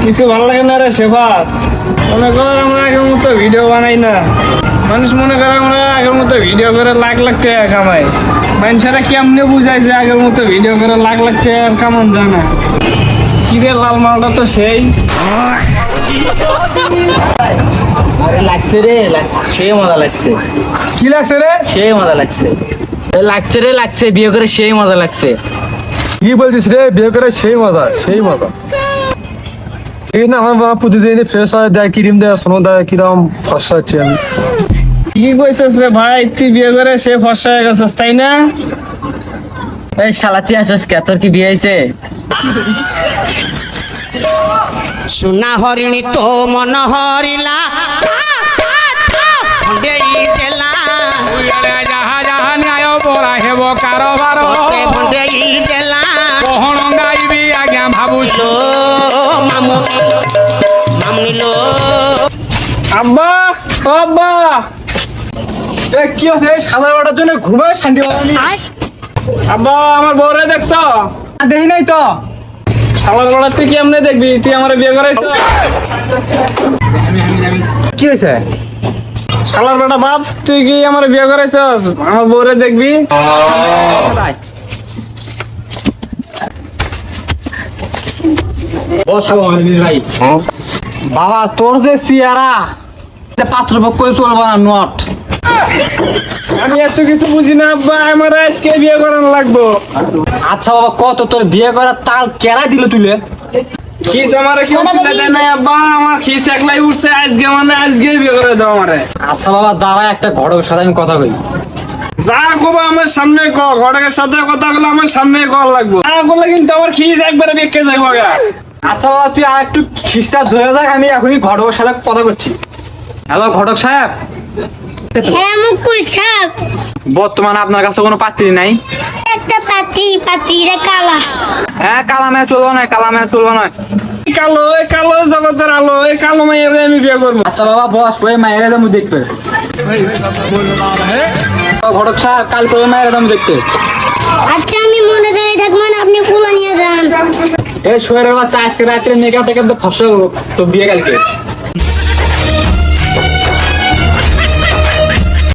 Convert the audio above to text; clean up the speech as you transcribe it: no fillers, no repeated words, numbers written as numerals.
কিছু ভালো লাগে না রে শেফাত। মনে কর আমরা আগের মতো ভিডিও বানাই না, মানুষ মনে করে আমরা আগের মতো ভিডিও করে লাখ লাখ টাকা কামাই। মানুষেরা কেমনে বুঝায় যে আগের মতো ভিডিও করে লাখ লাখ টাকা কামান যায় না। কিরে লাল মালটা তো সেই আরে লাগছে রে, লাগছে, সেই মজা লাগছে। কি লাগছে রে? সেই মজা লাগছে, লাগছে রে, লাগছে। বিয়ে করে সেই মজা লাগছে। কি বলছিস রে? বিয়ে করে সেই মজা, সেই মজা। এই না আমার বাবা প্রতিদিন ফ্রেশ হয় দেয়, ক্রিম দেয়, সোনো দেয়, কিরম ফসা হচ্ছে আমি। কি কইছিস রে ভাই? তুই বিয়ে করে সে ফর্সা হয়ে গেছিস তাই না? এই শালা তুই আসিস কে? তোর কি বিয়ে হয়েছে? সোনা হরিণী তো মন হরিলা দেলা যাহা যাহা ন্যায় পড়া হেব কারবার ভণ্ডেই দেলা কহণ গাইবি আজ্ঞা ভাবুছ। মামু নিল আব্বা ও আব্বা, এ কি হচ্ছে? সাদা বাটার জন্য ঘুমায় শান্তি পাবনি। আব্বা আমার বউরে দেখছ? দেখি নাই তো। শালার বড়া তুই কেমনে দেখবি? তুই আমার বিয়ে করাইছ? কি হয়েছে? শালার বেটা বাপ, তুই কি আমার বিয়ে করাইছস? আমার বউরে দেখবি? ভাই বাবা তোর যে সিয়ারা পাত্রপক্ষ চলবা না, নট। আমি এত কিছু বুঝি না আব্বা, আমার আজকে বিয়ে করানো লাগবো। আচ্ছা বাবা, কত তোর বিয়ে করার তাল কেরা দিল তুলে? খিস আমারে কেউ তুলে দেয় নাই আব্বা, আমার খিস একলাই উঠছে আজকে, মানে আজকেই বিয়ে করে দাও আমারে। আচ্ছা বাবা দাঁড়া, একটা ঘটকের সাথে আমি কথা কই। যা কব আমার সামনে ক, ঘটকের সাথে কথা বলে আমার সামনে কল লাগবো, না করলে কিন্তু আমার খিস একবারে বেঁকে যাবো গা। আচ্ছা বাবা তুই আর একটু খিস্টা ধরে যাক, আমি এখনই ঘটকের সাথে কথা করছি। হ্যালো ঘটক সাহেব, হ্যাঁ মুকুল সাহেব, বর্তমানে আপনার কাছে কোনো পাত্রী নাই? একটা পাত্রীরা কালা। হ্যাঁ, কালা মেয়ে চলবো না, কালা মেয়ে চলবো না। কালো, এই কালো জগতের আলো, এই কালো মেয়ের আমি বিয়ে করবো। আচ্ছা বাবা বস, ওই মায়ের দাম দেখবে। ঘটক সাহেব কাল করে মায়ের দাম দেখতে। আচ্ছা আমি মনে ধরে থাকবো না, আপনি ফুলা নিয়ে যান। এই শোয়ের বাচ্চা আজকে রাত্রে মেকআপ টেকআপ তো ফসল তো বিয়ে কালকে।